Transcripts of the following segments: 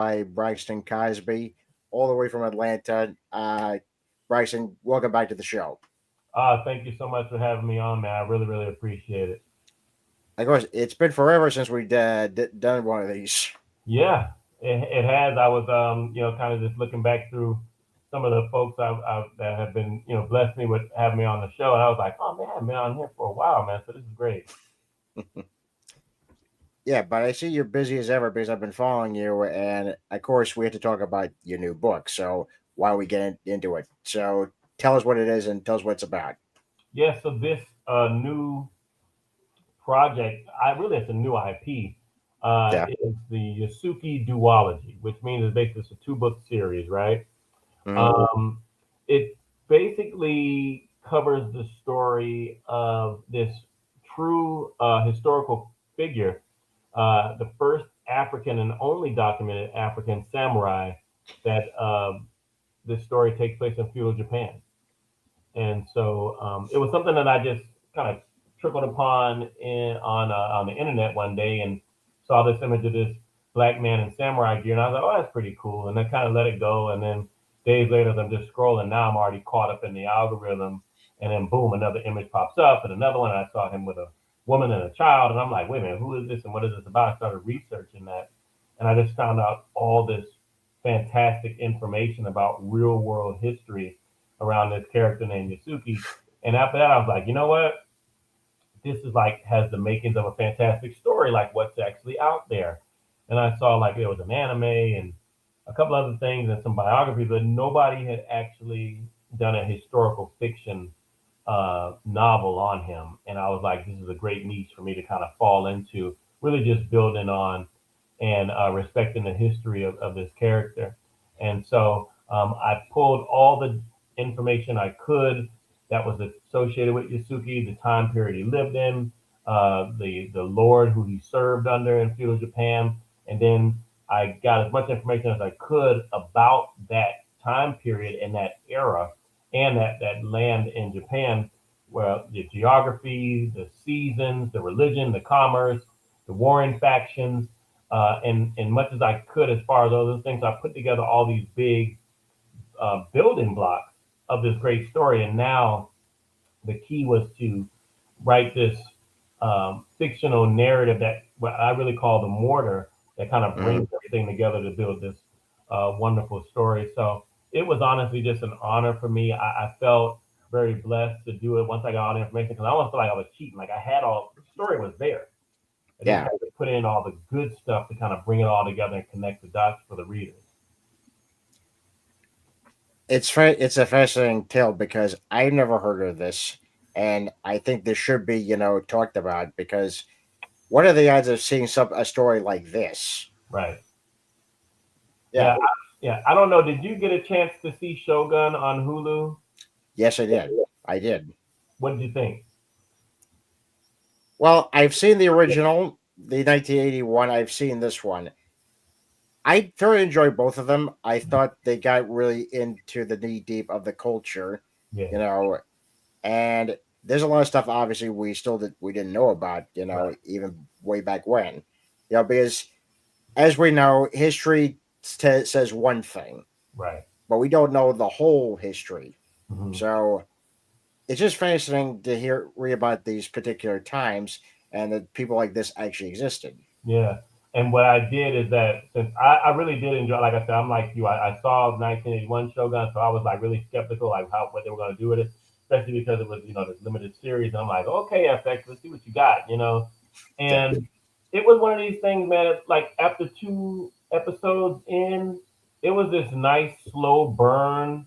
by Braxton Cosby, all the way from Atlanta. Braxton, welcome back to the show. Thank you so much for having me on, man. I really, really appreciate it. Of course, it's been forever since we done one of these. Yeah, it has. I was, kind of just looking back through some of the folks that have been, blessed me with having me on the show, and I was like, oh man, I've been on here for a while, man. So this is great. Yeah, but I see you're busy as ever because I've been following you, and of course, we have to talk about your new book. So why don't we get into it? So tell us what it is and tell us what it's about. Yeah. So this new project, I really it's a new IP. Yeah. Is the Yasuke duology, which means it's basically it's a two-book series, right? Mm-hmm. Um, it basically covers the story of this true historical figure, the first African and only documented African samurai that this story takes place in feudal Japan. And so it was something that I just kind of trickled upon on the internet one day and saw this image of this black man in samurai gear, and I was like, oh, that's pretty cool. And I kind of let it go, and then days later, as I'm just scrolling, now I'm already caught up in the algorithm, and then boom, another image pops up, and another one. And I saw him with a woman and a child, and I'm like, wait a minute, who is this, and what is this about? I started researching that, and I just found out all this fantastic information about real world history around this character named Yasuki. And after that, I was like, you know what? This is like has the makings of a fantastic story, like what's actually out there. And I saw like there was an anime and a couple other things and some biographies, but nobody had actually done a historical fiction novel on him. And I was like, this is a great niche for me to kind of fall into, really just building on and respecting the history of this character. And so I pulled all the information I could that was associated with Yasuki, the time period he lived in, the lord who he served under in feudal Japan, and then I got as much information as I could about that time period and that era and that land in Japan, where the geography, the seasons, the religion, the commerce, the warring factions, and much as I could as far as those things, I put together all these big building blocks of this great story. And now the key was to write this fictional narrative that what I really call the mortar that kind of Mm-hmm. brings everything together to build this wonderful story. So it was honestly just an honor for me. I felt very blessed to do it once I got all the information because I almost felt like I was cheating. Like I had all the story was there. I just Yeah, had to put in all the good stuff to kind of bring it all together and connect the dots for the readers. it's a fascinating tale because I've never heard of this, and I think this should be talked about because what are the odds of seeing a story like this? Right. Yeah, Yeah. Yeah. I don't know. Did you get a chance to see Shogun on Hulu? yes, I did. I did. What did you think? Well, I've seen the original, the 1981. I've seen this one. I thoroughly enjoyed both of them. I thought they got really into the knee deep of the culture, Yeah. you know, and there's a lot of stuff obviously we didn't know about, Right. even way back when, because as we know, history says one thing, Right. but we don't know the whole history. Hmm. So it's just fascinating to read about these particular times and that people like this actually existed. Yeah. And what I did is that since I really did enjoy, like I said, I'm like you. I saw 1981 Shogun, so I was like really skeptical, like how what they were going to do with it, especially because it was this limited series. And I'm like, okay, FX, let's see what you got. Yeah. And it was one of these things, man. It's like after two episodes in, it was this nice slow burn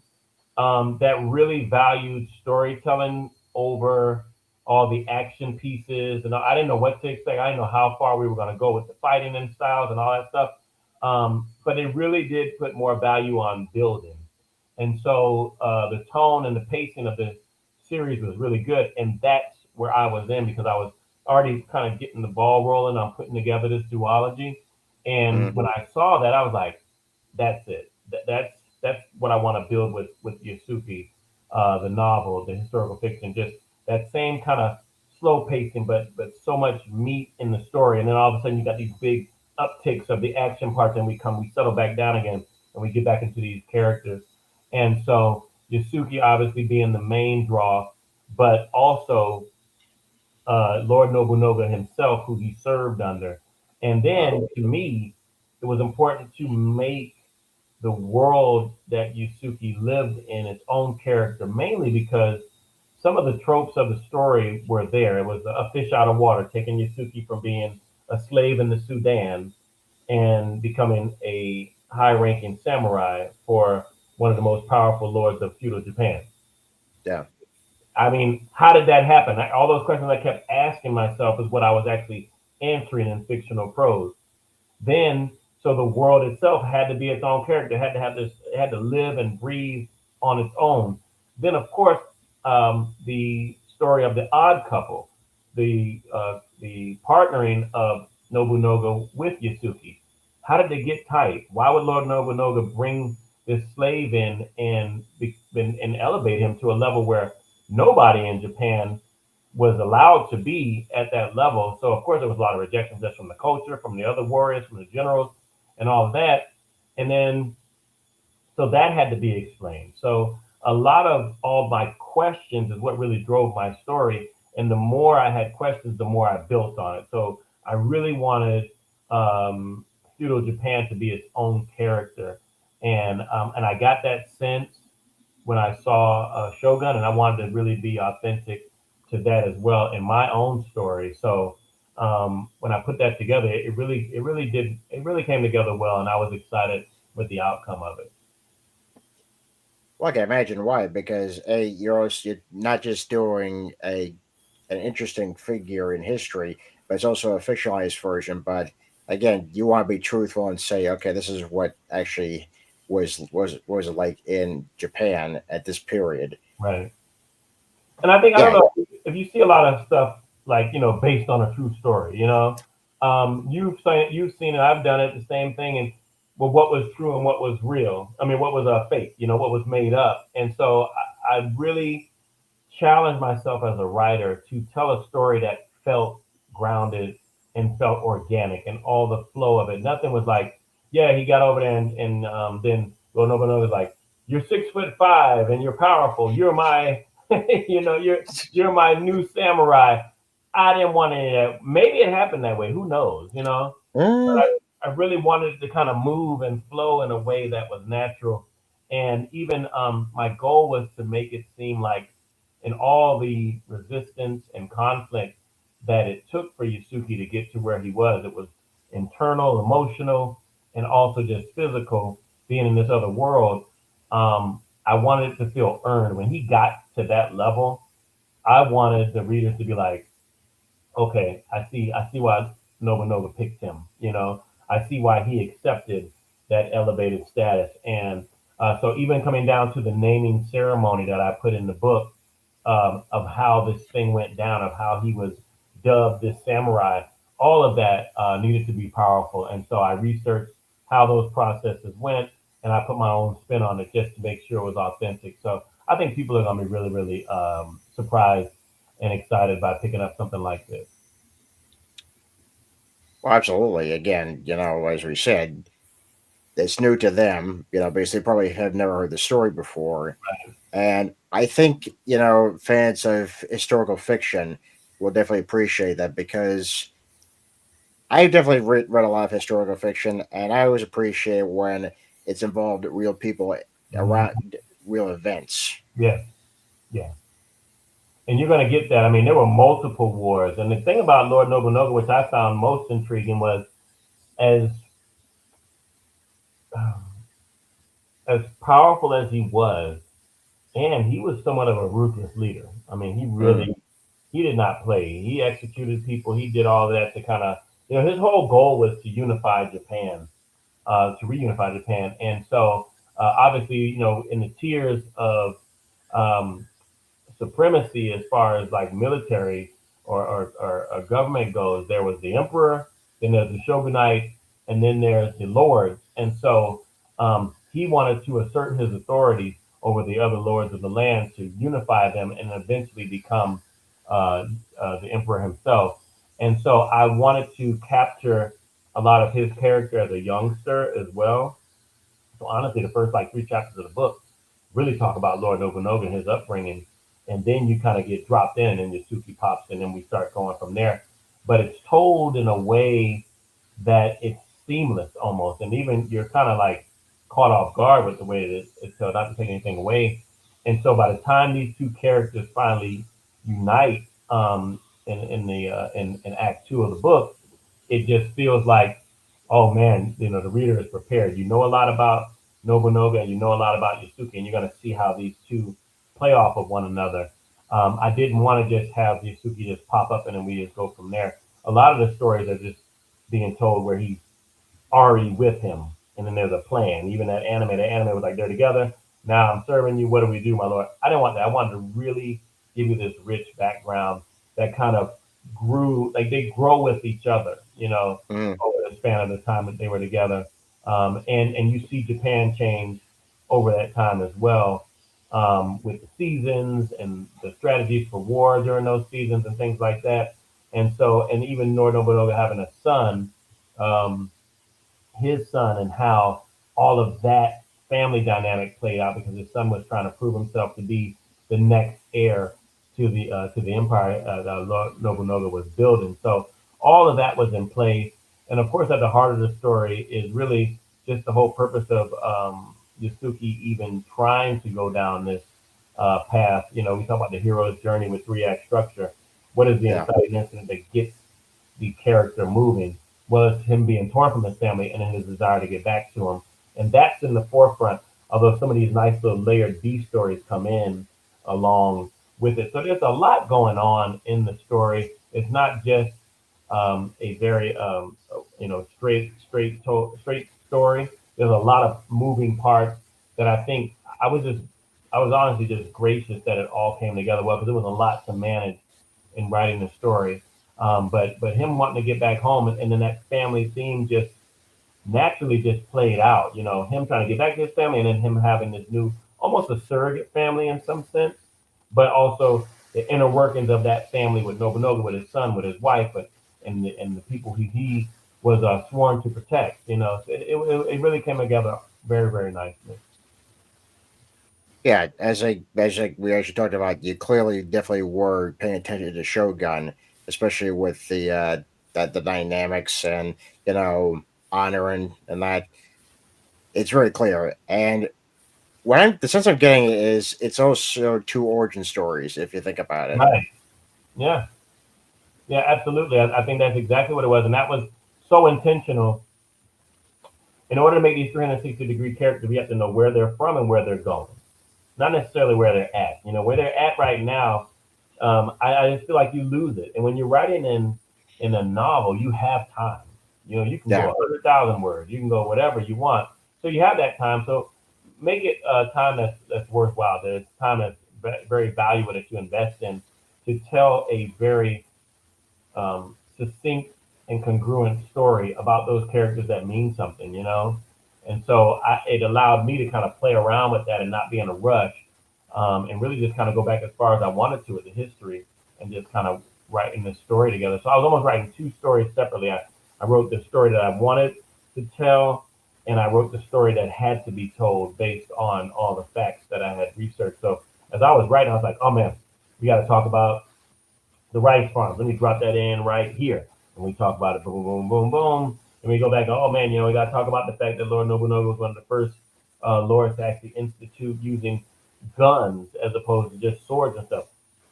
that really valued storytelling over all the action pieces. And I didn't know what to expect. I didn't know how far we were going to go with the fighting and styles and all that stuff. But it really did put more value on building. And so the tone and the pacing of the series was really good. And that's where I was in because I was already kind of getting the ball rolling on putting together this duology. And when Hmm. I saw that, I was like, that's it. That's what I want to build with Yasuki, the novel, the historical fiction. Just that same kind of slow pacing, but so much meat in the story. And then all of a sudden, you got these big upticks of the action parts, and we settle back down again, and we get back into these characters. And so Yasuki obviously being the main draw, but also Lord Nobunaga himself, who he served under. And then to me, it was important to make the world that Yusuke lived in its own character, mainly because some of the tropes of the story were there. It was a fish out of water, taking Yusuke from being a slave in the Sudan and becoming a high ranking samurai for one of the most powerful lords of feudal Japan. Yeah. I mean, how did that happen? All those questions I kept asking myself is what I was actually answering in fictional prose. Then, so the world itself had to be its own character, had to have this, it had to live and breathe on its own. Then, of course, the story of the odd couple, the partnering of Nobunaga with Yasuki. How did they get tight? Why would Lord Nobunaga bring this slave in and elevate him to a level where nobody in Japan was allowed to be at that level? So of course there was a lot of rejection just from the culture, from the other warriors, from the generals, and all of that. And then so that had to be explained. So a lot of all my questions is what really drove my story. And the more I had questions, the more I built on it. So I really wanted feudal Japan to be its own character, and I got that sense when I saw Shogun, and I wanted to really be authentic to that as well in my own story. So when I put that together, it really came together well, and I was excited with the outcome of it. Well, I can imagine why, because you're not just doing a an interesting figure in history, but it's also a fictionalized version. But again, you want to be truthful and say, okay, this is what actually was like in Japan at this period. Right. And I think I don't Yeah, know if you see a lot of stuff like based on a true story. You've seen it. I've done it. The same thing. And well, what was true and what was real? I mean, what was fake? What was made up? And so I really challenged myself as a writer to tell a story that felt grounded and felt organic and all the flow of it. Nothing was like, yeah, he got over there and then Lord Nobunaga was like, you're 6'5" and you're powerful. You're my, you're my new samurai. I didn't want any of that. Maybe it happened that way. Who knows? But mm, I really wanted it to kind of move and flow in a way that was natural. And even my goal was to make it seem like in all the resistance and conflict that it took for Yusuke to get to where he was, it was internal, emotional, and also just physical, being in this other world. I wanted it to feel earned. When he got to that level, I wanted the readers to be like, okay, I see why Nobunaga picked him. I see why he accepted that elevated status. And so even coming down to the naming ceremony that I put in the book, of how this thing went down, of how he was dubbed this samurai, all of that needed to be powerful. And so I researched how those processes went, and I put my own spin on it just to make sure it was authentic. So I think people are going to be really, really surprised and excited by picking up something like this. well, absolutely. Again, as we said, it's new to them, because they probably have never heard the story before. And I think, fans of historical fiction will definitely appreciate that because I definitely read a lot of historical fiction, and I always appreciate when it's involved real people Mhm. around real events. Yes, yeah. And you're going to get that. I mean, there were multiple wars. And the thing about Lord Nobunaga, which I found most intriguing, was as as powerful as he was, and he was somewhat of a ruthless leader. I mean, Mm. he did not play. He executed people. He did all that to kind of his whole goal was to unify Japan, to reunify Japan. And so obviously, in the tiers of um, supremacy as far as like military or government goes, there was the emperor, then there's the shogunate, and then there's the lords. And so he wanted to assert his authority over the other lords of the land to unify them and eventually become the emperor himself. And so I wanted to capture. a lot of his character as a youngster as well. So honestly, the first like three chapters of the book really talk about Lord Nobunaga and his upbringing, and then you kind of get dropped in, and Yasuke pops in, and we start going from there. But it's told in a way that it's seamless almost, and even you're kind of like caught off guard with the way that it's told, not to take anything away. And so by the time these two characters finally unite in Act Two of the book, it just feels like, oh man, the reader is prepared. You know a lot about Nobunaga, and you know a lot about Yasuke, and you're going to see how these two play off of one another. I didn't want to just have Yasuke just pop up and then we just go from there. A lot of the stories are just being told where he's already with him, and then there's a plan. Even the anime was like they're together. Now I'm serving you. What do we do, my lord? I didn't want that. I wanted to really give you this rich background that kind of grew, like they grow with each other, Mm, over the span of the time that they were together. And you see Japan change over that time as well, with the seasons and the strategies for war during those seasons and things like that. And even Nobunaga having a son, um, his son, and how all of that family dynamic played out because his son was trying to prove himself to be the next heir to the empire that Lord Nobunaga was building. So all of that was in place, and of course, at the heart of the story is really just the whole purpose of Yasuki even trying to go down this path. We talk about the hero's journey with three act structure. What is the yeah, inciting incident that gets the character moving? Was him being torn from his family and then his desire to get back to him. And that's in the forefront, although some of these nice little layered B stories come in along with it. So there's a lot going on in the story. It's not just a very straight story. There's a lot of moving parts that I think I was just I was honestly just gracious that it all came together well because it was a lot to manage in writing the story. But him wanting to get back home, and then that family theme just naturally just played out. Him trying to get back to his family, and then him having this new, almost a surrogate family in some sense, but also the inner workings of that family with Nobunaga, with his son, with his wife, but and the people he was sworn to protect. So it really came together very very nicely. yeah. As we actually talked about, you clearly definitely were paying attention to Shogun, especially with the dynamics and you know honor and that. It's very clear. And the sense I'm getting is it's also two origin stories if you think about it. Right. Yeah. Yeah. Absolutely. I think that's exactly what it was, and that was so intentional. In order to make these 360-degree characters, we have to know where they're from and where they're going, not necessarily where they're at. Where they're at right now, I just feel like you lose it. And when you're writing in a novel, you have time. You can go Yeah, 100,000 words, you can go whatever you want. So you have that time. So make it time that's worthwhile. That it's time that's very valuable that you invest in to tell a very succinct and congruent story about those characters that mean something. And so it allowed me to kind of play around with that and not be in a rush, and really just kind of go back as far as I wanted to with the history and just kind of writing this story together. So I was almost writing two stories separately. I wrote the story that I wanted to tell, and I wrote the story that had to be told based on all the facts that I had researched. So as I was writing, I was like, oh man, we got to talk about the rice farms. Let me drop that in right here. And we talk about it, boom, boom, boom, boom. And we go back, oh man, we got to talk about the fact that Lord Nobunaga was one of the first lords to actually institute using guns as opposed to just swords and stuff.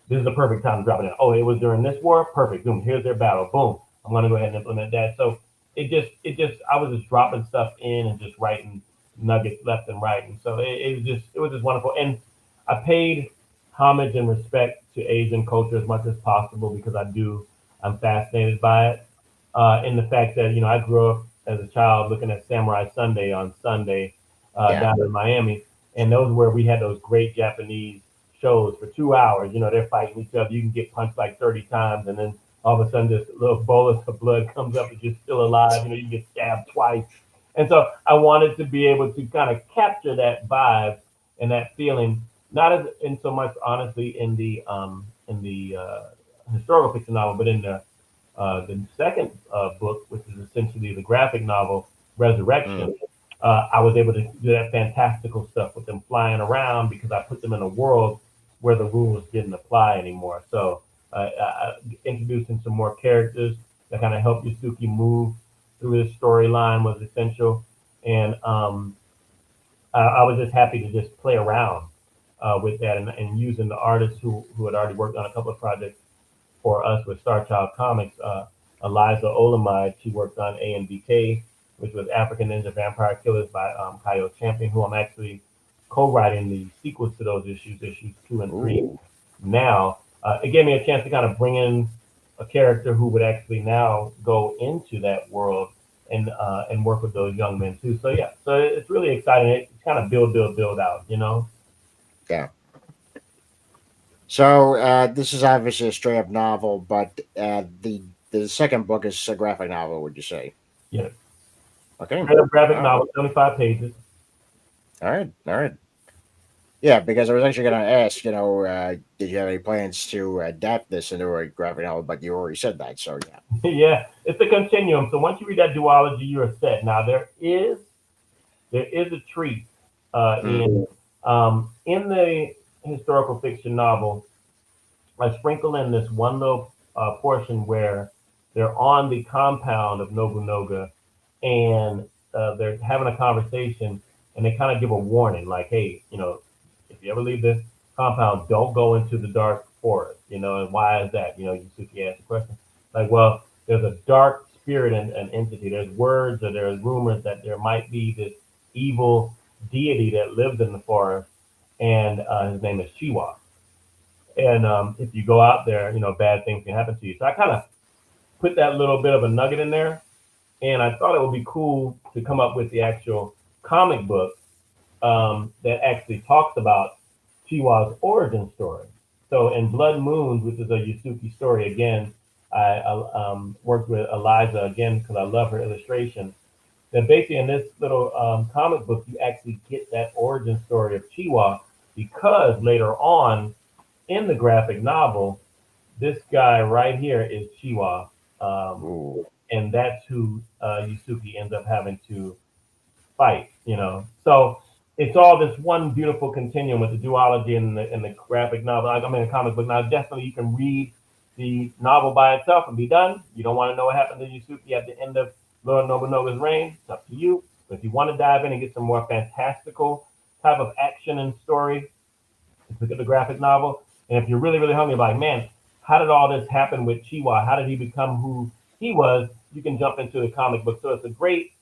This is the perfect time to drop it in. Oh, it was during this war? Perfect. Boom, here's their battle. Boom. I'm going to go ahead and implement that. So I was just dropping stuff in and just writing nuggets left and right. And so it was just wonderful. And I paid homage and respect to Asian culture as much as possible because I'm fascinated by it. In the fact that, I grew up as a child looking at Samurai Sunday on Sunday yeah, down in Miami. And those where we had those great Japanese shows for 2 hours. They're fighting each other. You can get punched like 30 times, and then all of a sudden, this little bolus of blood comes up, and you're still alive. You get stabbed twice. And so I wanted to be able to kind of capture that vibe and that feeling, not as in so much honestly in the historical fiction novel, but in the The second book, which is essentially the graphic novel Resurrection, Mm, I was able to do that fantastical stuff with them flying around because I put them in a world where the rules didn't apply anymore. So introducing some more characters that kind of help Yasuki move through his storyline was essential. And I was just happy to just play around with that and using the artists who had already worked on a couple of projects for us with Star Child Comics. Eliza Olamide, she worked on ANBK, which was African Ninja Vampire Killers by Kyle Champion, who I'm actually co-writing the sequels to those issues, issues 2 and 3. ooh, Now, it gave me a chance to kind of bring in a character who would actually now go into that world and work with those young men too. So yeah, so it's really exciting. It's kind of build out, you know. yeah. So this is obviously a straight up novel, but the second book is a graphic novel. Would you say? Yeah, Okay. straight up graphic Oh, novel, 75 pages. all right, all right. Yeah, because I was actually going to ask, did you have any plans to adapt this into a graphic novel? But you already said that, so yeah. Yeah, it's a continuum. So once you read that duology, you're set. Now there is a treat Mm, in the historical fiction novel. I sprinkle in this one little portion where they're on the compound of Nobunaga and they're having a conversation and they kind of give a warning like, hey, if you ever leave this compound, don't go into the dark forest, and why is that? Yusuke asked the question. Like, well, there's a dark spirit and entity. There's words or there's rumors that there might be this evil deity that lives in the forest, and his name is Chiwa. And if you go out there, bad things can happen to you. So I kind of put that little bit of a nugget in there, and I thought it would be cool to come up with the actual comic book that actually talks about Chiwa's origin story. So in Blood Moons, which is a Yusuke story, again, I worked with Eliza again because I love her illustration. Then basically in this little comic book, you actually get that origin story of Chiwa because later on in the graphic novel, this guy right here is Chiwa, um, ooh, and that's who Yusuke ends up having to fight. So it's all this one beautiful continuum with the duology and the graphic novel. I mean, the comic book. Now, definitely you can read the novel by itself and be done. You don't want to know what happened to Yusuke at the end of Lord Nobunaga's reign. It's up to you. But if you want to dive in and get some more fantastical type of action and story, look at the graphic novel. And if you're really, really hungry, like, man, how did all this happen with Chiwa? How did he become who he was? You can jump into the comic book. So it's a great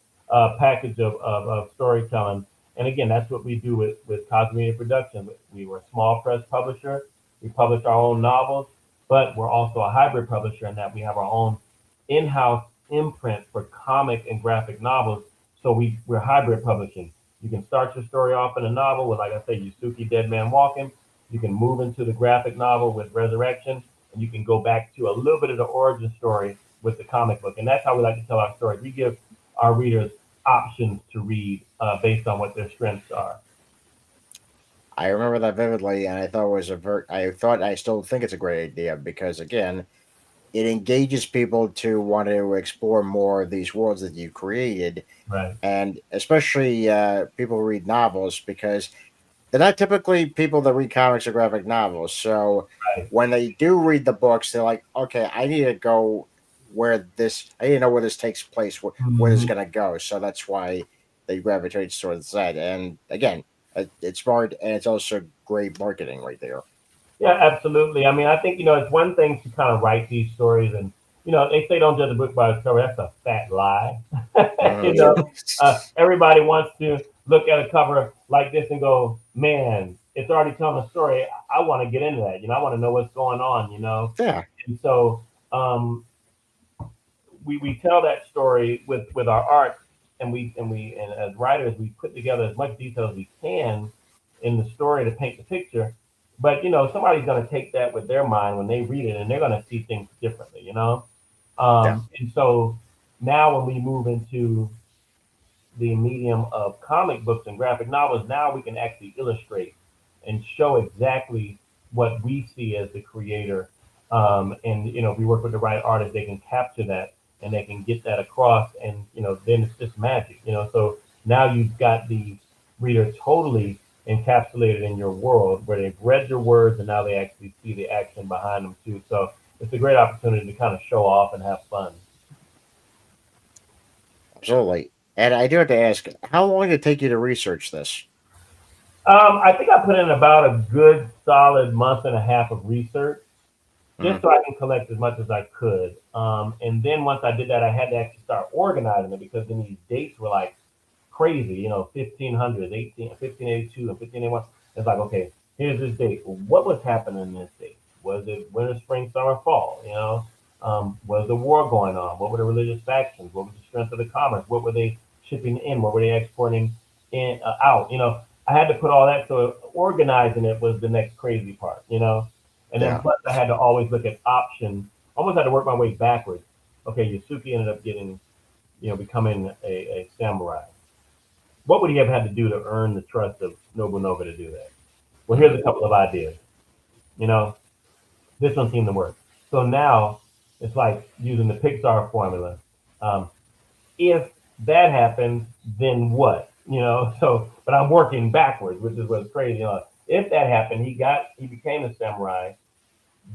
package of storytelling. And again, that's what we do with Cosby Media Productions. We were a small press publisher. We publish our own novels, but we're also a hybrid publisher in that we have our own in-house imprint for comic and graphic novels. So we're hybrid publishing. You can start your story off in a novel with, like I say, Yusuke Dead Man Walking. You can move into the graphic novel with Resurrection, and you can go back to a little bit of the origin story with the comic book. And that's how we like to tell our stories. We give our readers options to read based on what their strengths are. I remember that vividly, and I thought it was I thought I still think it's a great idea because again, it engages people to want to explore more of these worlds that you created, Right. and especially people who read novels because they're not typically people that read comics or graphic novels. So Right. when they do read the books, they're like, okay, I need to go I need to know where this takes place, where it's Mm-hmm. going to go. So that's why they gravitate towards that. And again, it's smart and it's also great marketing right there. Yeah, absolutely. I mean, I think, it's one thing to kind of write these stories and, they say don't judge a book by its cover. That's a fat lie. you Mhm. know, everybody wants to look at a cover like this and go, man, it's already telling a story. I want to get into that. I want to know what's going on. Yeah, And so we tell that story with our art and as writers, we put together as much detail as we can in the story to paint the picture. But somebody's going to take that with their mind when they read it, and they're going to see things differently. yeah. And so now when we move into the medium of comic books and graphic novels, now we can actually illustrate and show exactly what we see as the creator And if we work with the right artist, they can capture that and they can get that across, and then it's just magic. So now you've got the reader totally encapsulated in your world, where they've read your words and now they actually see the action behind them too. So it's a great opportunity to kind of show off and have fun. Absolutely. And I do have to ask, how long did it take you to research this? I think I put in about a good solid month and a half of research, just Mhm. so I can collect as much as I could. And then once I did that, I had to actually start organizing it, because then these dates were like crazy, 1500s, 1582, and 1581. It's like, okay, here's this date. What was happening in this date? Was it winter, spring, summer, fall? Was the war going on? What were the religious factions? What was the strength of the commerce? What were they shipping in? What were they exporting in out? I had to put all that. So organizing it was the next crazy part. And then Yeah. plus I had to always look at options. Almost had to work my way backwards. Okay, Yasuke ended up becoming a samurai. What would he have had to do to earn the trust of Nobunaga to do that? Well, Mhm. here's a couple of ideas. You know, this one seemed to work. So now it's like using the Pixar formula. Um, if that happens, then what? So but I'm working backwards, which is what's crazy. If that happened, he became a samurai.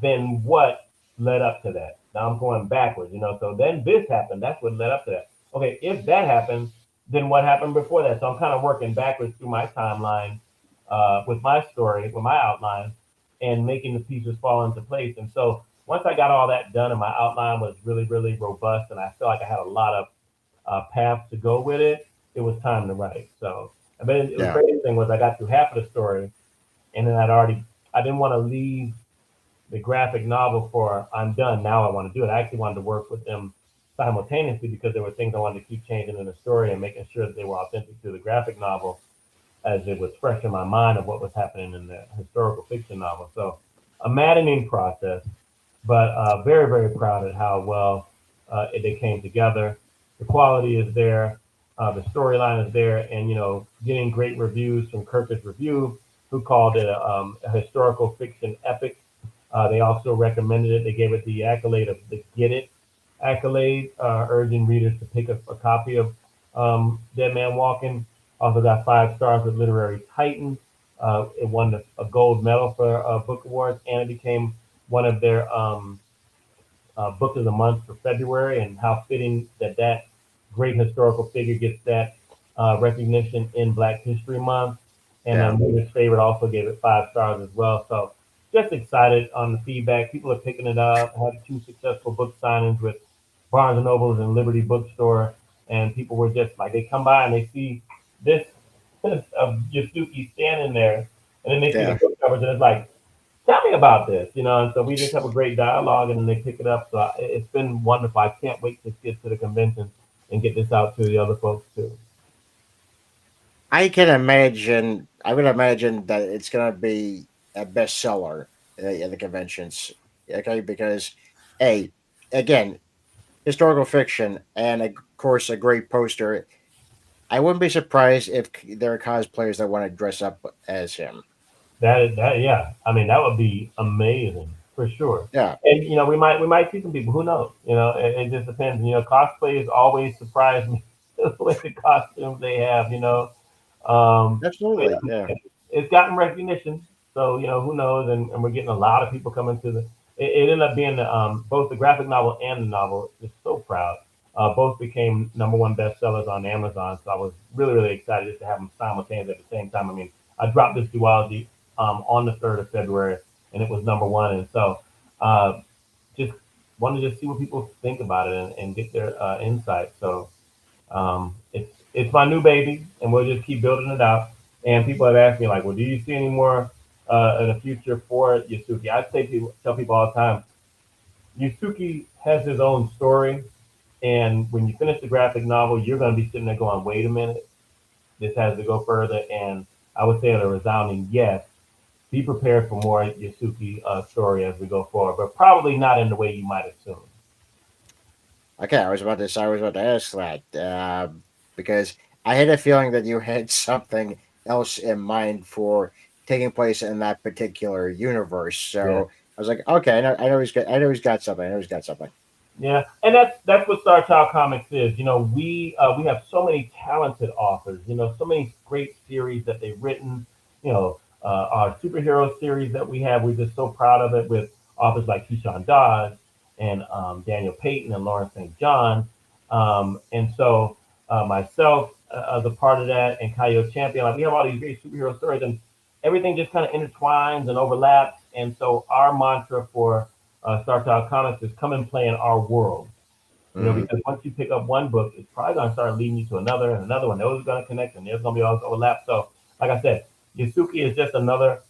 Then what led up to that? Now I'm going backwards. So then this happened. That's what led up to that. Okay, if that happened, then what happened before that? So I'm kind of working backwards through my timeline, with my story, with my outline, and making the pieces fall into place. And so once I got all that done, and my outline was really, really robust, and I felt like I had a lot of paths to go with it, it was time to write. So, but the Yeah. crazy thing was I got through half of the story, and then I didn't want to leave the graphic novel for I'm done. Now I want to do it. I actually wanted to work with them simultaneously, because there were things I wanted to keep changing in the story and making sure that they were authentic to the graphic novel, as it was fresh in my mind of what was happening in the historical fiction novel. So a maddening process, but very, very proud at how well they came together. The quality is there, the storyline is there, and getting great reviews from Kirkus Review, who called it a historical fiction epic. They also recommended it. They gave it the accolade of the Get It accolade, urging readers to pick up a copy of Dead Man Walking. Also got 5 stars with Literary Titan. It won a gold medal for book awards, and it became one of their book of the month for February. And how fitting that that great historical figure gets that recognition in Black History Month. And Yeah. Reader's Favorite also gave it 5 stars as well. So just excited on the feedback. People are picking it up. Had 2 successful book signings with Barnes and Nobles and Liberty Bookstore, and people were just like, they come by and they see this of Yasuki standing there, and then they see the Yeah. book covers, and it's like, tell me about this. And so we just have a great dialogue, and then they pick it up. So it's been wonderful. I can't wait to get to the convention and get this out to the other folks too. I can imagine. I would imagine that it's going to be a bestseller at the conventions. Okay, because a again, historical fiction, and of course a great poster. I wouldn't be surprised if there are cosplayers that want to dress up as him. Yeah. I mean, that would be amazing for sure. Yeah, And we might see some people. Who knows? It just depends. Cosplayers always surprise me with the costumes they have. But absolutely. Yeah, it's gotten recognition. So who knows? And we're getting a lot of people coming to the. It ended up being both the graphic novel and the novel. Just so proud. Both became #1 bestsellers on Amazon. So I was really, really excited just to have them simultaneously at the same time. I mean, I dropped this duology on the 3rd of February, and it was #1. And so just wanted to see what people think about it, and get their insight. So it's my new baby, and we'll just keep building it out. And people have asked me like, well, do you see any more in the future for Yasuki? Tell people all the time, Yasuki has his own story, and when you finish the graphic novel, you're going to be sitting there going, wait a minute, this has to go further. And I would say a resounding yes. Be prepared for more Yasuki story as we go forward, but probably not in the way you might assume. okay. I was about to ask that because I had a feeling that you had something else in mind for taking place in that particular universe. Yeah. So I was like, okay, I know he's got something. I know he's got something. Yeah, and that's what Star Child Comics is. You know, we have so many talented authors. You know, so many great series that they've written. You know, our superhero series that we have, we're just so proud of it with authors like Keyshawn Dodge and Daniel Payton and Lawrence St. John. And so myself as a part of that, and Coyote Champion, like we have all these great superhero stories, and everything just kind of intertwines and overlaps. And so our mantra for Star Child Comics is come and play in our world. You know, Hmm. because once you pick up one book, it's probably going to start leading you to another and another one. Those are going to connect, and there's going to be all this overlap. So, like I said, Yasuke is just another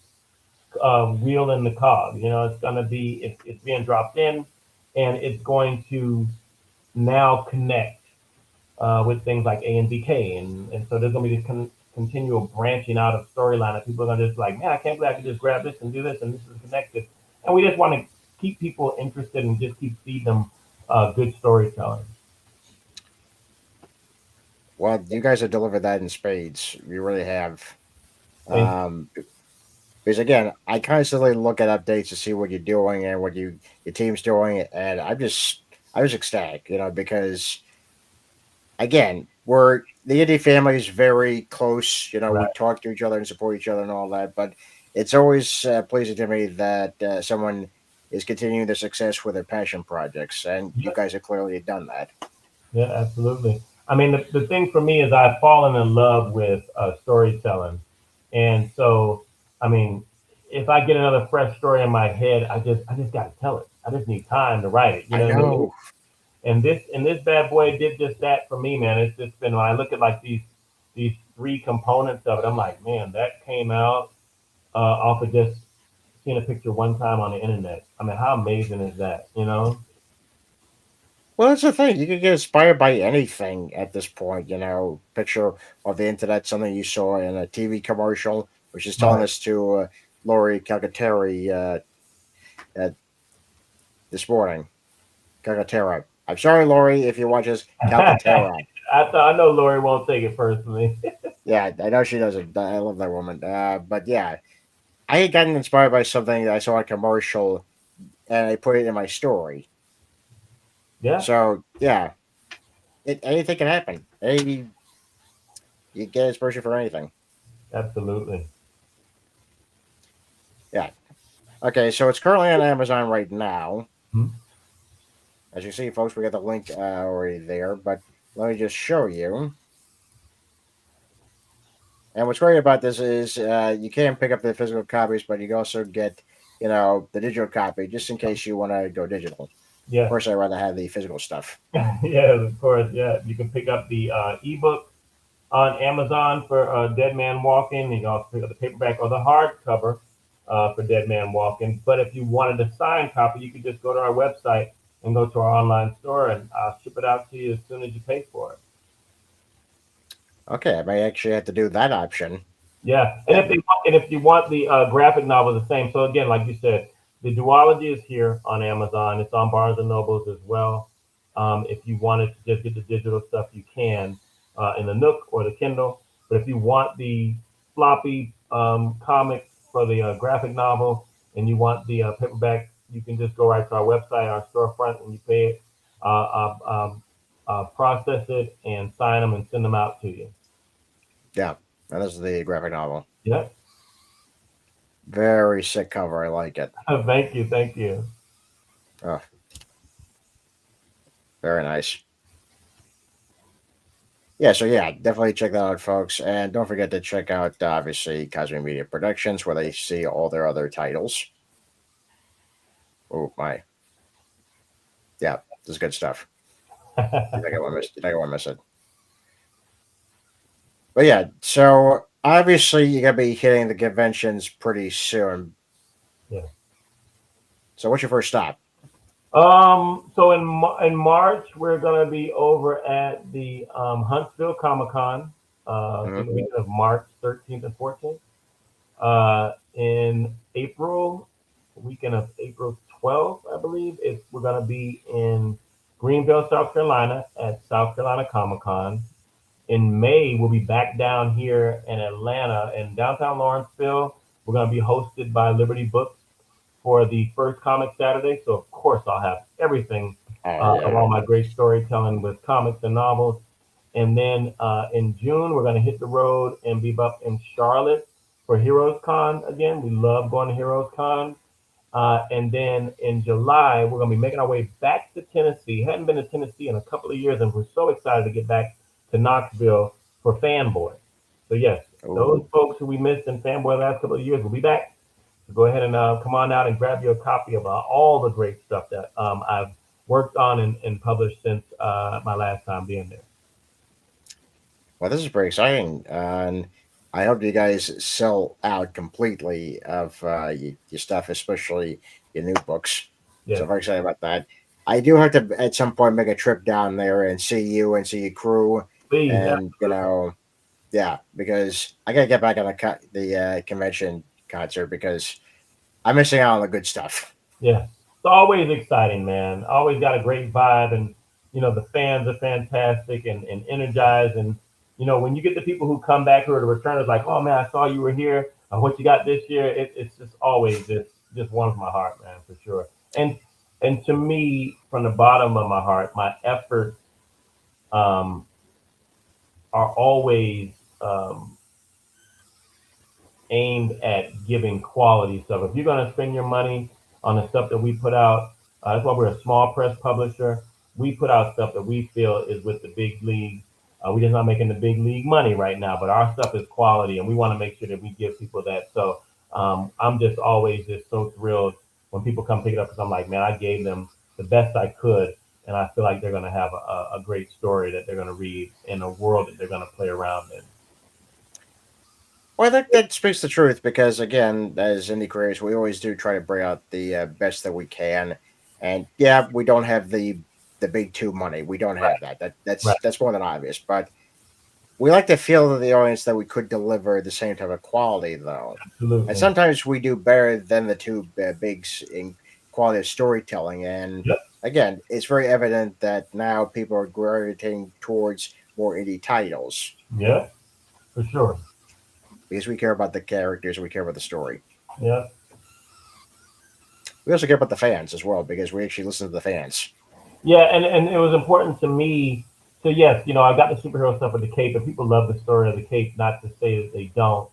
wheel in the cog. You know, it's going to be it's being dropped in, and it's going to now connect with things like A and BK, and so there's going to be this continual branching out of storyline that people are going to just like, man, I can't believe I can just grab this and do this, and this is connected, and we just want to keep people interested and just keep feeding them good storytelling. Well, you guys have delivered that in spades. You really have. Thank Um, because again, I constantly look at updates to see what you're doing and what your team's doing, and I was ecstatic, because again, we're the indie family is very close. you. We Right. talk to each other and support each other and all that. But it's always pleasing to me that someone is continuing their success with their passion projects, and you guys have clearly done that. Yeah, absolutely. I mean, the thing for me is I've fallen in love with storytelling. And so, I mean, if I get another fresh story in my head, I just got to tell it. I just need time to write it. You I know what I mean? know. And this bad boy did just that for me, man. It's just been when I look at like these three components of it, I'm like, man, that came out off of just seeing a picture one time on the internet. I mean, how amazing is that? You know? Well, that's the thing. You can get inspired by anything at this point. Picture of the internet, something you saw in a TV commercial, which is telling Right. us to Lori Calcaterri uh, this morning. Calcaterra. I'm sorry, Lori, if you watch this. Calcaterra. I know Lori won't take it personally. Yeah, I know she doesn't. I love that woman. But yeah, I had gotten inspired by something that I saw a commercial, and I put it in my story. Yeah, So yeah, anything can happen. You get inspiration for anything. absolutely. Yeah. Okay, so it's currently on Amazon right now. Hmm. As you see, folks, we got the link already there. But let me just show you. And what's great about this is you can pick up the physical copies, but you can also get, the digital copy just in case you want to go digital. Of Yeah, course, I'd rather have the physical stuff. yeah, of course. Yeah, you can pick up the ebook on Amazon for Dead Man Walking. You can also pick up the paperback or the hardcover for Dead Man Walking. But if you wanted a signed copy, you could just go to our website and go to our online store, and I'll ship it out to you as soon as you pay for it. Okay, I may actually have to do that option. Yeah, and Yeah. if you want the graphic novel, the same. So again, like you said, the duology is here on Amazon. It's on Barnes and Nobles as well. If you wanted to just get the digital stuff, you can in the Nook or the Kindle. But if you want the floppy comics for the graphic novel, and you want the paperback, you can just go right to our website, our storefront, and you pay it, process it, and sign them and send them out to you. Yeah, and this is the graphic novel. Yeah. Very sick cover. I like it. Thank you. Thank you. Oh, very nice. Yeah, so yeah, definitely check that out, folks. And don't forget to check out, obviously, Cosmic Media Productions, where they see all their other titles. Oh, my. Yeah, this is good stuff. You're not gonna miss it. But yeah, so obviously you're gonna be hitting the conventions pretty soon. Yeah. So what's your first stop? So in March we're gonna be over at the Huntsville Comic Con in Hmm. the weekend of March 13th and 14th. In April, weekend of April 12th, I believe, we're gonna be in Greenville, South Carolina at South Carolina Comic Con. In May, we'll be back down here in Atlanta in downtown Lawrenceville. We're gonna be hosted by Liberty Books for the first comic Saturday. So of course I'll have everything Oh of yeah. all my great storytelling with comics and novels. And then in June we're going to hit the road and be up in Charlotte for Heroes Con again. We love going to Heroes Con. And then in July, we're going to be making our way back to Tennessee. Hadn't been to Tennessee in a couple of years, and we're so excited to get back to Knoxville for Fanboy. So, yes, those Oh. folks who we missed in Fanboy the last couple of years will be back. So go ahead and come on out and grab you a copy of all the great stuff that I've worked on and published since my last time being there. Well, this is pretty exciting, and I hope you guys sell out completely of your stuff, especially your new books. So Yes, I'm very excited about that. I do have to at some point make a trip down there and see you and see your crew, please, and absolutely. yeah, because I gotta get back on the convention concert because I'm missing out on the good stuff. Yes, it's always exciting, man. Always got a great vibe, and the fans are fantastic and energized. And when you get the people who come back who are the returners, like, oh man, I saw you were here. What you got this year? It's just always just warms my heart, man, for sure. And to me, from the bottom of my heart, my efforts um, are always um, aimed at giving quality stuff. If you're going to spend your money on the stuff that we put out, that's why we're a small press publisher. We put out stuff that we feel is with the big league. We're just not making the big league money right now, but our stuff is quality, and we want to make sure that we give people that. So I'm just always just so thrilled when people come pick it up because I'm like, man, I gave them the best I could, and I feel like they're going to have a great story that they're going to read in a world that they're going to play around in. Well, I think that speaks the truth because, again, as indie creators, we always do try to bring out the best that we can. And yeah, we don't have the big two money. We don't have that. Right, That's more than obvious. But we like to feel to the audience that we could deliver the same type of quality, though. And absolutely. sometimes we do better than the two bigs in quality of storytelling. And Yep. again, it's very evident that now people are gravitating towards more indie titles Yeah, for sure. because we care about the characters and we care about the story. Yeah. We also care about the fans as well because we actually listen to the fans. Yeah, and it was important to me. So yes, I got the superhero stuff with the cape, and people love the story of the cape. Not to say that they don't,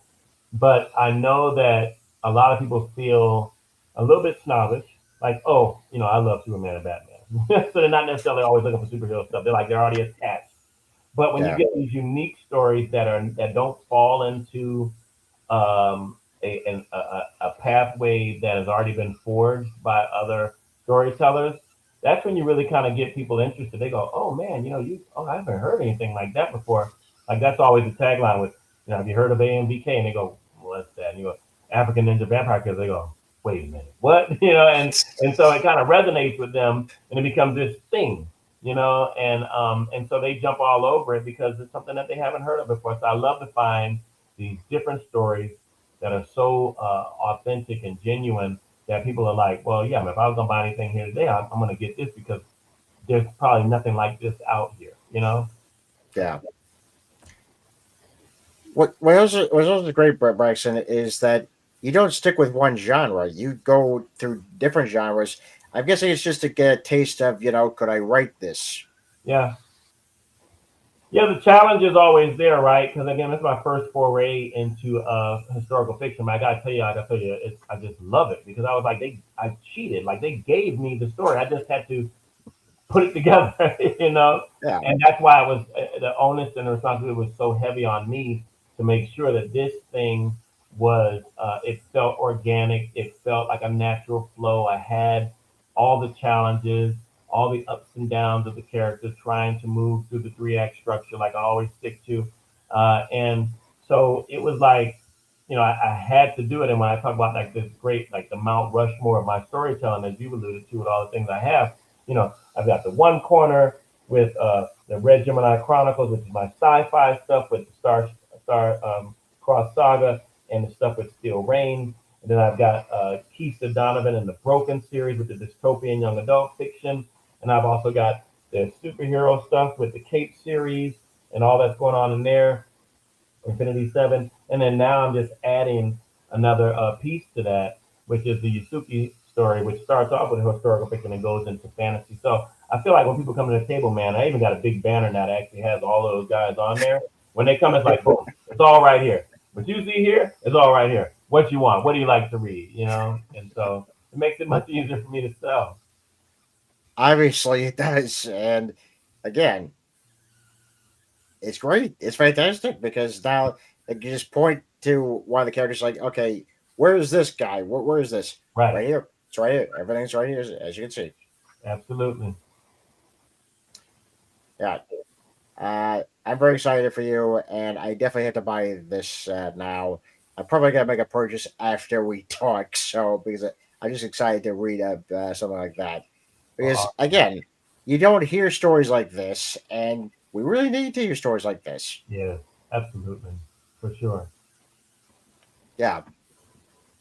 but I know that a lot of people feel a little bit snobbish, like, oh, I love Superman and Batman. So they're not necessarily always looking for superhero stuff. They're already attached. But when you Yeah, get these unique stories that don't fall into a pathway that has already been forged by other storytellers, that's when you really kind of get people interested. They go, oh man, I haven't heard anything like that before. Like that's always the tagline with, have you heard of AMVK? And they go, what's that? And you go, African Ninja Vampire Killers. They go, wait a minute, what? And so it kind of resonates with them, and it becomes this thing. And so they jump all over it because it's something that they haven't heard of before. So I love to find these different stories that are so authentic and genuine that people are like, well, yeah, if I was gonna buy anything here today, I'm gonna get this because there's probably nothing like this out here. yeah. What also great, Braxton, is that you don't stick with one genre. You go through different genres. I'm guessing it's just to get a taste of, could I write this? Yeah. Yeah, the challenge is always there, right? Because again, it's my first foray into historical fiction. But I gotta tell you, I just love it because I was like, I cheated, like they gave me the story. I just had to put it together, you know. Yeah, And that's why it was the onus and the responsibility was so heavy on me to make sure that this thing was it felt organic, it felt like a natural flow. I had all the challenges, all the ups and downs of the characters trying to move through the three-act structure, like I always stick to, and so it was like, I had to do it. And when I talk about like this great, like the Mount Rushmore of my storytelling, as you alluded to, with all the things I have, I've got the one corner with the Red Gemini Chronicles, which is my sci-fi stuff with the Star Cross Saga and the stuff with Steel Rain. And then I've got Keisa Donovan and the Broken series with the dystopian young adult fiction. And I've also got the superhero stuff with the Cape series and all that's going on in there, Infinity Seven. And then now I'm just adding another piece to that, which is the Yasuke story, which starts off with a historical fiction and goes into fantasy. So I feel like when people come to the table, man, I even got a big banner now that actually has all those guys on there. When they come, it's like, boom, it's all right here. What you see here is all right here. What you want? What do you like to read? You know, and so it makes it much easier for me to sell. Obviously, it does. And again, it's great. It's fantastic because now you just point to one of the characters, like, okay, where is this guy? Where is this? Right. Right here. It's right here. Everything's right here, as you can see. Absolutely. Yeah. I'm very excited for you, and I definitely have to buy this now. I'm probably gonna make a purchase after we talk, so because I'm just excited to read something like that. Because Well, again, you don't hear stories like this, and we really need to hear stories like this. yes, absolutely. For sure. Yeah,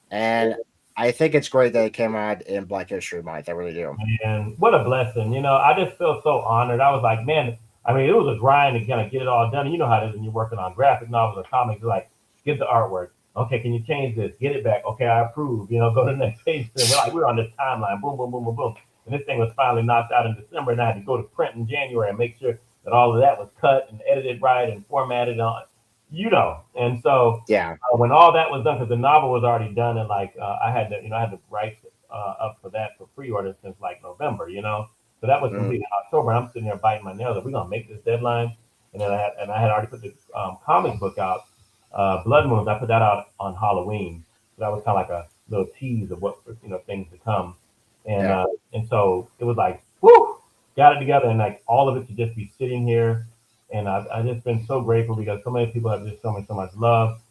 and I think it's great that it came out in Black History Month. I really do. And what a blessing. You know, I just feel so honored. I was like, man, I mean, it was a grind to kind of get it all done. And you know how it is when you're working on graphic novels or comics. You're like, get the artwork. Okay, can you change this? Get it back. Okay, I approve. You know, go to the next page. And we're on this timeline. Boom, boom, boom, boom, boom. And this thing was finally knocked out in December, and I had to go to print in January and make sure that all of that was cut and edited right and formatted on, And so Yeah. when all that was done, because the novel was already done, and like I had to write up for that for pre-order since like November, So that was Mm. complete in October. And I'm sitting there biting my nails. Like, we're gonna make this deadline, and then I had already put the comic book out, Blood Moons. I put that out on Halloween, so that was kind of like a little tease of what things to come, and Yeah. uh, and so it was like, whoo, got it together, and like all of it to just be sitting here, and I've just been so grateful because so many people have just shown me so much love.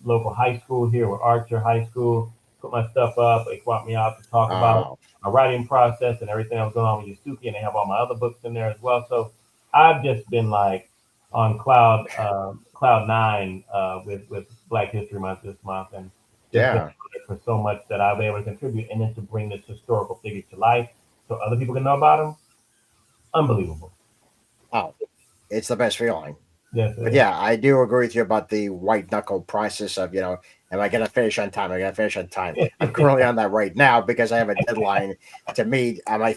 Local high school here with Archer High School put my stuff up. They brought me out to talk about Oh, my writing process and everything that was going on with Yasuke, and they have all my other books in there as well. So I've just been like on cloud nine with Black History Month this month, and just been yeah. honored for so much that I've been able to contribute, and then to bring this historical figure to life so other people can know about him. Unbelievable. Oh, it's the best feeling. Yes, But it yeah, I do agree with you about the white knuckle process of, am I going to finish on time? Am I going to finish on time? I'm is. currently on that right now because I have a deadline to meet on my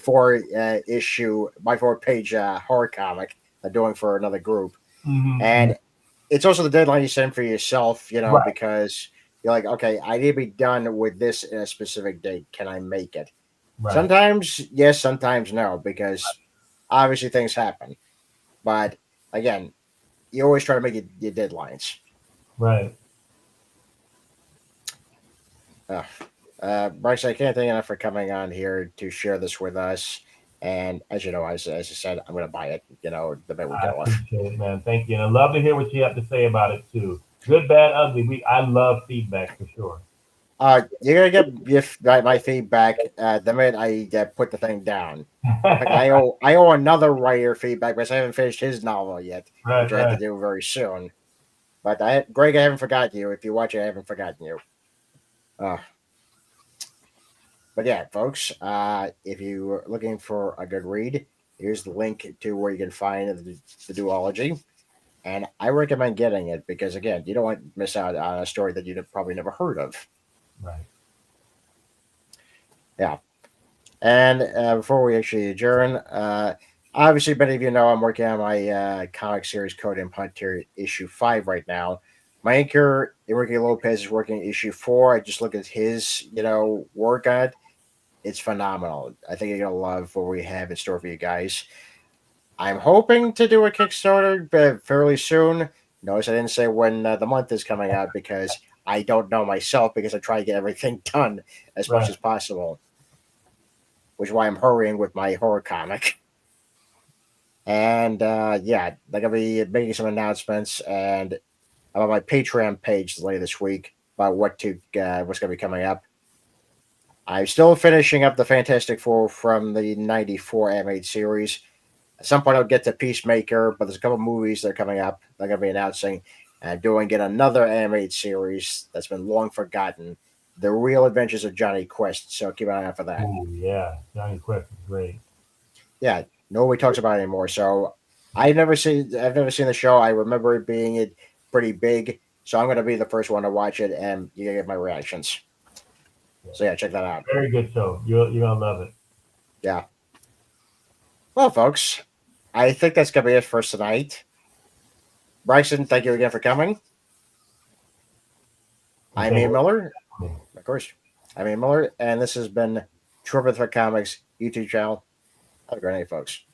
my 4 page horror comic I'm doing for another group. Hmm. And it's also the deadline you set for yourself, Right, because you're like, okay, I need to be done with this in a specific date. Can I make it? right, Sometimes yes, sometimes no, because obviously things happen. But again, you always try to make your deadlines. right. Uh, Bryce, I can't thank you enough for coming on here to share this with us. And as you know, as I said, I'm going to buy it, the minute we I get off. appreciate it, man. Thank you. And I love to hear what you have to say about it too. Good, bad, ugly. I love feedback for sure. You're going to get my feedback the minute I put the thing down. In fact, I owe another writer feedback because I haven't finished his novel yet, which Right, I have to right. do very soon. But Greg, I haven't forgotten you. If you watch it, I haven't forgotten you. Uh, but yeah, folks, if you're looking for a good read, here's the link to where you can find the duology. And I recommend getting it because, again, you don't want to miss out on a story that you've probably never heard of. Right. Yeah. And before we actually adjourn, obviously, many of you know I'm working on my comic series Code and Punter issue 5 right now. My anchor, Enrique Lopez, is working issue 4. I just looked at his, work on it. It's phenomenal. I think you're going to love what we have in store for you guys. I'm hoping to do a Kickstarter fairly soon. Notice I didn't say when the month is coming out because I don't know myself because I try to get everything done as much Right. as possible, which is why I'm hurrying with my horror comic. And yeah, they're gonna be making some announcements and about my Patreon page later this week about what's gonna be coming up. I'm still finishing up the Fantastic Four from the '94 animated series. At some point, I'll get to Peacemaker, but there's a couple movies that are coming up. They're gonna be announcing and doing yet another animated series that's been long forgotten, The Real Adventures of Johnny Quest. So keep an eye out for that. Oh yeah. Johnny Quest is great. Yeah, nobody talks about it anymore. So I've never seen the show. I remember it being pretty big. So I'm gonna be the first one to watch it, and you get my reactions. Yeah. So yeah, check that out. Very good show. You're gonna love it. Yeah. Well, folks, I think that's gonna be it for us tonight. Bryson, thank you again for coming. And I'm thank Ian you Miller, for me. of course. I'm Ian Miller, and this has been Trouble with Comics YouTube channel. Have a great night, folks.